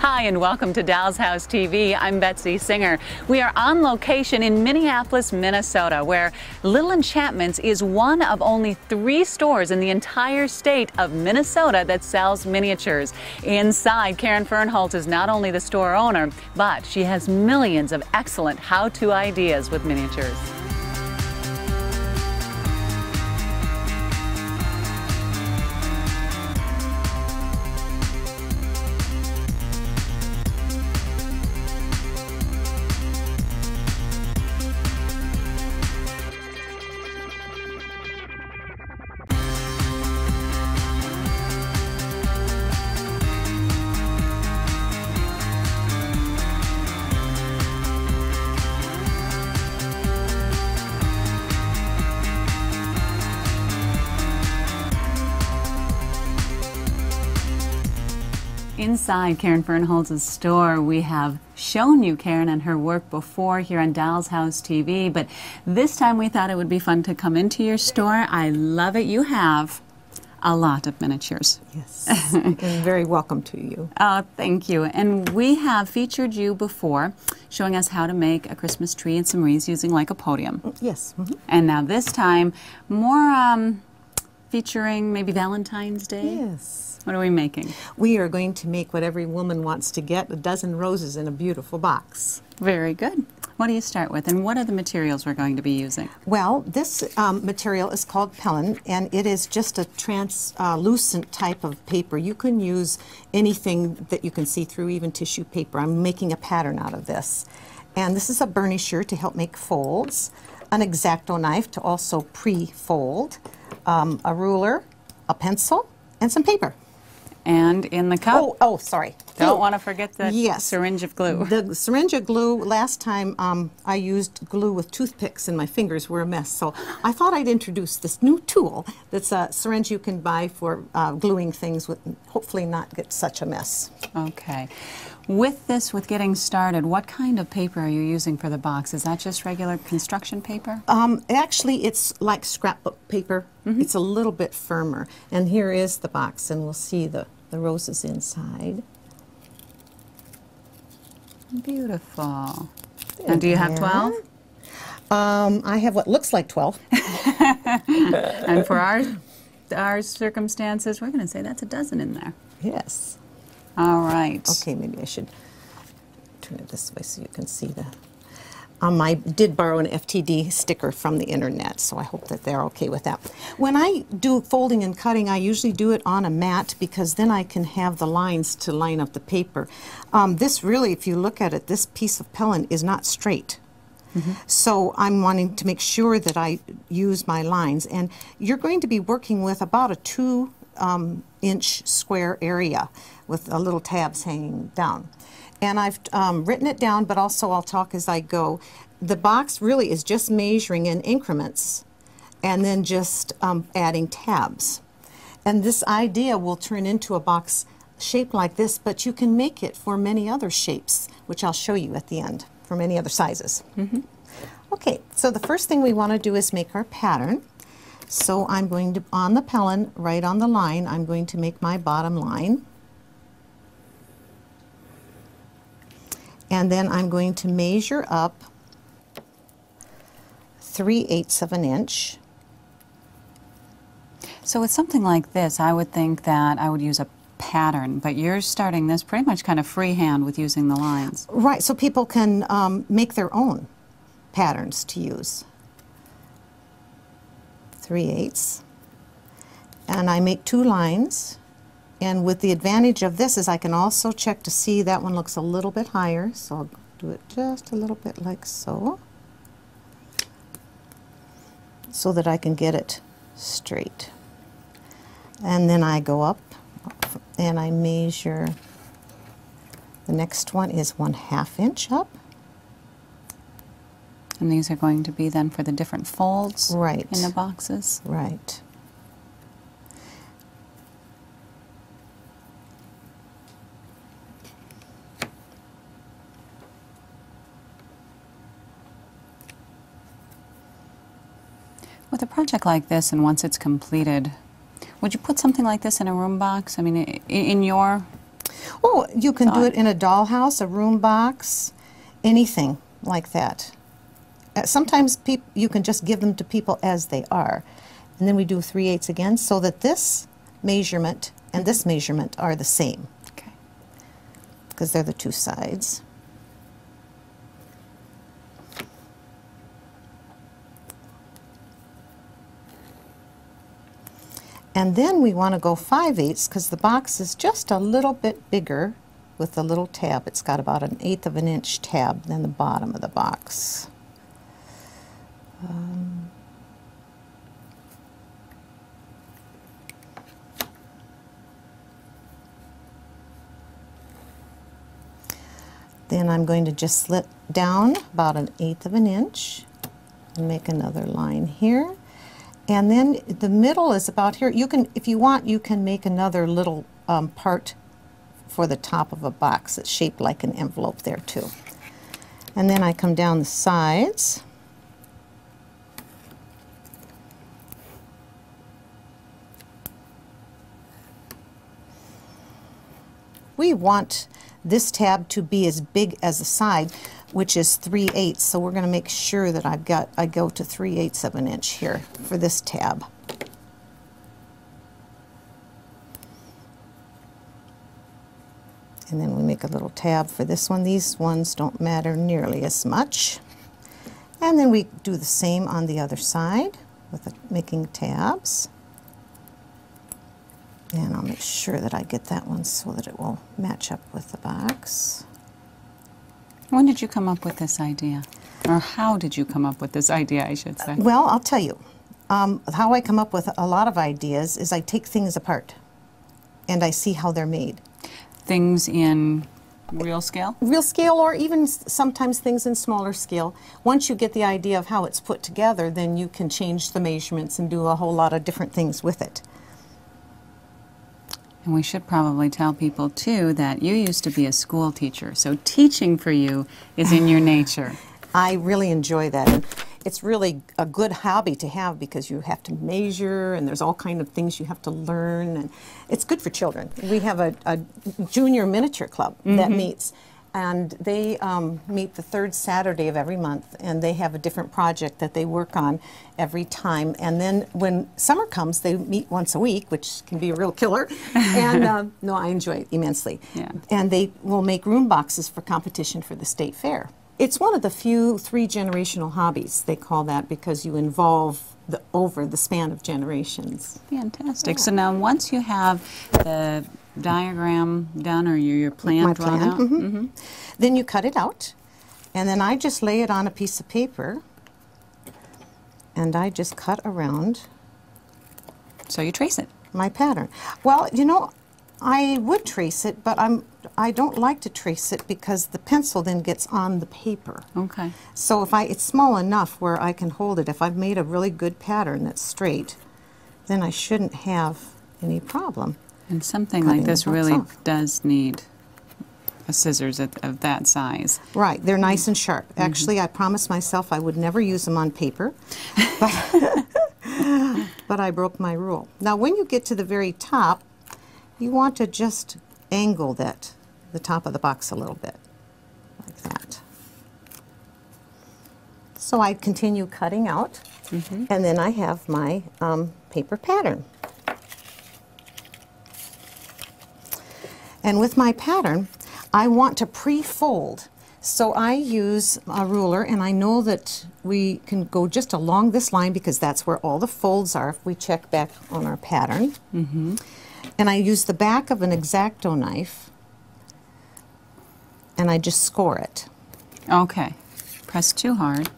Hi and welcome to Dal's House TV. I'm Betsy Singer. We are on location in Minneapolis, Minnesota, where Little Enchantments is one of only 3 stores in the entire state of Minnesota that sells miniatures. Inside, Karen Fernholz is not only the store owner, but she has millions of excellent how-to ideas with miniatures. Inside Karen Fernholz's store, we have shown you Karen and her work before here on Dal's House TV, but this time we thought it would be fun to come into your store. I love it. You have a lot of miniatures. Yes, and very welcome to you. Oh, thank you. And we have featured you before, showing us how to make a Christmas tree and some wreaths using like a podium. Yes. Mm-hmm. And now this time, more featuring maybe Valentine's Day? Yes. What are we making? We are going to make what every woman wants to get, a dozen roses in a beautiful box. Very good. What do you start with, and what are the materials we're going to be using? Well, this material is called Pellin, and it is just a translucent type of paper. You can use anything that you can see through, even tissue paper. I'm making a pattern out of this. And this is a burnisher to help make folds, an X-Acto knife to also pre-fold, a ruler, a pencil, and some paper. And in the cup? Oh, sorry. Don't want to forget the syringe of glue. The syringe of glue, last time I used glue with toothpicks and my fingers were a mess. So I thought I'd introduce this new tool that's a syringe you can buy for gluing things with, hopefully not get such a mess. Okay. With getting started, what kind of paper are you using for the box? Is that just regular construction paper? Actually, it's like scrapbook paper. Mm-hmm. It's a little bit firmer. And here is the box, and we'll see the roses inside. Beautiful. And do you have 12? I have what looks like 12. And for our circumstances, we're going to say that's a dozen in there. Yes. All right. Okay, maybe I should turn it this way so you can see the... I did borrow an FTD sticker from the internet, so I hope that they're okay with that. When I do folding and cutting, I usually do it on a mat because then I can have the lines to line up the paper. This really, if you look at it, this piece of Pellin is not straight. Mm-hmm. So I'm wanting to make sure that I use my lines. And you're going to be working with about a 2-inch square area with little tabs hanging down. And I've written it down, but also I'll talk as I go. The box really is just measuring in increments and then just adding tabs. And this idea will turn into a box shaped like this, but you can make it for many other shapes, which I'll show you at the end, for many other sizes. Mm-hmm. Okay, so the first thing we want to do is make our pattern. So I'm going to, on the Pellin, right on the line, I'm going to make my bottom line. And then I'm going to measure up 3/8 of an inch. So with something like this, I would think that I would use a pattern, but you're starting this pretty much kind of freehand with using the lines. Right, so people can make their own patterns to use. 3/8. And I make 2 lines. And with the advantage of this is I can also check to see that one looks a little bit higher, so I'll do it just a little bit like so, so that I can get it straight. And then I go up and I measure, the next one is 1/2 inch up. And these are going to be then for the different folds right in the boxes? Right. With a project like this, and once it's completed, would you put something like this in a room box? I mean, in your Oh, you can do it in a dollhouse, a room box, anything like that. Sometimes you can just give them to people as they are. And then we do 3/8 again so that this measurement and this measurement are the same. Okay. Because they're the two sides. And then we want to go 5/8 because the box is just a little bit bigger with the little tab. It's got about 1/8 of an inch tab than the bottom of the box. Then I'm going to just slit down about 1/8 of an inch and make another line here. And then the middle is about here. You can, if you want, you can make another little part for the top of a box that's shaped like an envelope there too. And then I come down the sides. We want this tab to be as big as the side, which is 3/8. So we're going to make sure that I go to 3/8 of an inch here for this tab. And then we make a little tab for this one. These ones don't matter nearly as much. And then we do the same on the other side with making tabs. And I'll make sure that I get that one so that it will match up with the box. When did you come up with this idea? Or how did you come up with this idea, I should say? Well, I'll tell you. How I come up with a lot of ideas is I take things apart and I see how they're made. Things in real scale? Real scale, or even sometimes things in smaller scale. Once you get the idea of how it's put together, then you can change the measurements and do a whole lot of different things with it. And we should probably tell people, too, that you used to be a school teacher, so teaching for you is in your nature. I really enjoy that. And it's really a good hobby to have because you have to measure and there's all kind of things you have to learn. And it's good for children. We have a junior miniature club that meets. And they meet the third Saturday of every month, and they have a different project that they work on every time. And then when summer comes, they meet once a week, which can be a real killer. And no, I enjoy it immensely. Yeah. And they will make room boxes for competition for the state fair. It's one of the few 3-generational hobbies, they call that, because you involve over the span of generations. Fantastic. Yeah. So now once you have the diagram done or your plan drawn out, then you cut it out, and then I just lay it on a piece of paper and I just cut around. So you trace it. My pattern. Well, you know, I would trace it, but I don't like to trace it because the pencil then gets on the paper. Okay. So if it's small enough where I can hold it, if I've made a really good pattern that's straight, then I shouldn't have any problem. And something like this really does need a scissors of that size. Right, they're nice and sharp. Actually, I promised myself I would never use them on paper, but I broke my rule. Now, when you get to the very top, you want to just angle the top of the box a little bit, like that. So I continue cutting out, and then I have my paper pattern. And with my pattern, I want to pre-fold. So I use a ruler, and I know that we can go just along this line because that's where all the folds are if we check back on our pattern. And I use the back of an X-Acto knife, and I just score it. Okay. Press too hard.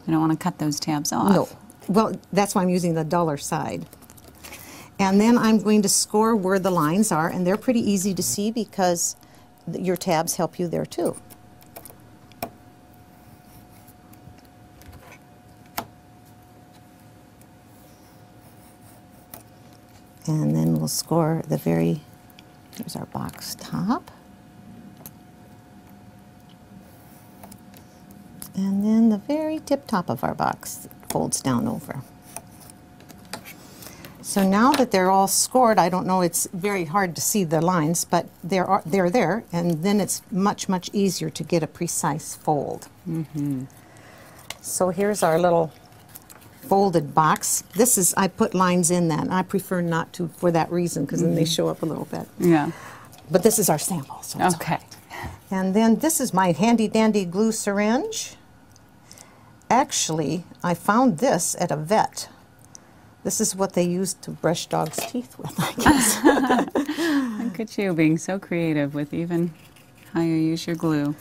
You don't want to cut those tabs off. No. Well, that's why I'm using the duller side. And then I'm going to score where the lines are, and they're pretty easy to see because your tabs help you there too. And then we'll score here's our box top. And then the very tip top of our box folds down over. So now that they're all scored, I don't know, it's very hard to see the lines, but they're there, and then it's much, much easier to get a precise fold. So here's our little folded box. This is, I put lines in that, and I prefer not to for that reason, because then they show up a little bit. Yeah. But this is our sample. So it's Okay. And then this is my handy dandy glue syringe. Actually, I found this at a vet. This is what they use to brush dogs' teeth with, I guess. Look at you being so creative with even how you use your glue.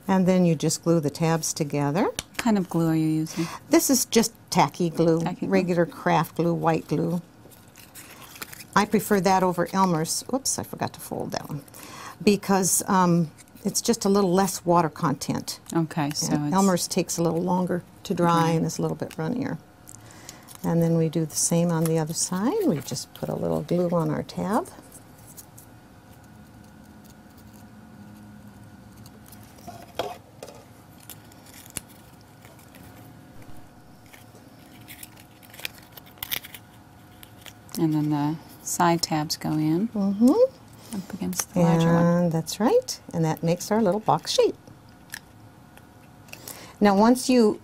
And then you just glue the tabs together. What kind of glue are you using? This is just tacky glue, Tacky glue. regular craft glue, white glue. I prefer that over Elmer's. Oops, I forgot to fold that one. Because it's just a little less water content. Okay, so And it's... Elmer's takes a little longer to dry and is a little bit runnier. And then we do the same on the other side. We just put a little glue on our tab. And then the side tabs go in up against the larger one. And that's right. And that makes our little box shape. Now once you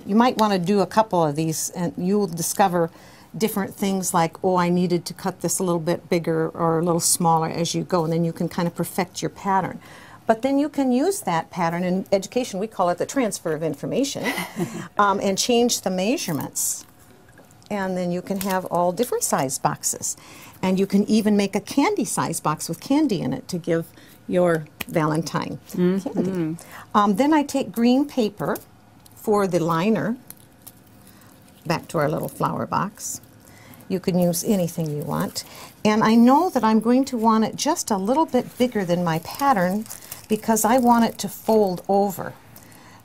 might want to do a couple of these, and you'll discover different things like, oh, I needed to cut this a little bit bigger or a little smaller as you go, and then you can kind of perfect your pattern. But then you can use that pattern in education, we call it the transfer of information, and change the measurements. And then you can have all different size boxes. And you can even make a candy size box with candy in it to give your Valentine candy. Then I take green paper for the liner, back to our little flower box. You can use anything you want. And I know that I'm going to want it just a little bit bigger than my pattern because I want it to fold over.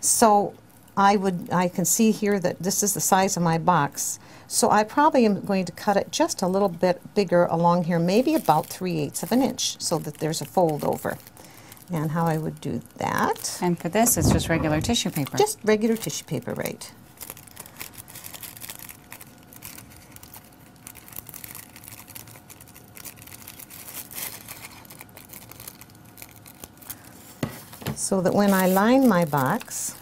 So I can see here that this is the size of my box. So I probably am going to cut it just a little bit bigger along here, maybe about 3/8 of an inch, so that there's a fold over. And how I would do that. And for this, it's just regular tissue paper. Just regular tissue paper, right. So that when I line my box,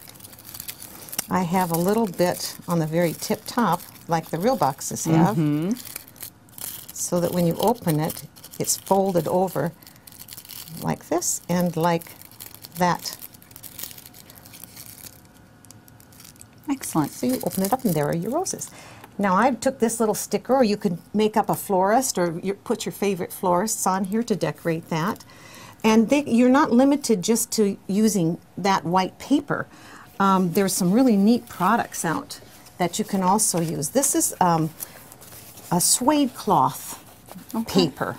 I have a little bit on the very tip top, like the real boxes have, so that when you open it, it's folded over like this and like that. Excellent. So you open it up and there are your roses. Now I took this little sticker, or you could make up a florist or put your favorite florists on here to decorate that. And you're not limited just to using that white paper. There's some really neat products out that you can also use. This is a suede cloth paper.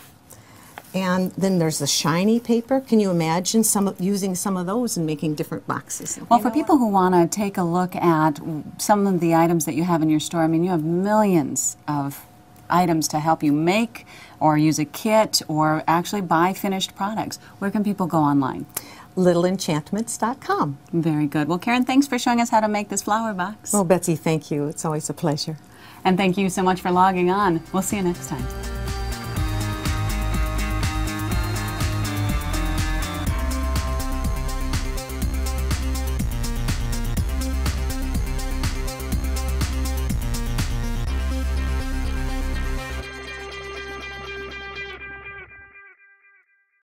And then there's the shiny paper. Can you imagine using some of those and making different boxes? Well, for people who want to take a look at some of the items that you have in your store, I mean, you have millions of items to help you make or use a kit or actually buy finished products. Where can people go online? LittleEnchantments.com. Very good. Well, Karen, thanks for showing us how to make this flower box. Well, Betsy, thank you. It's always a pleasure. And thank you so much for logging on. We'll see you next time.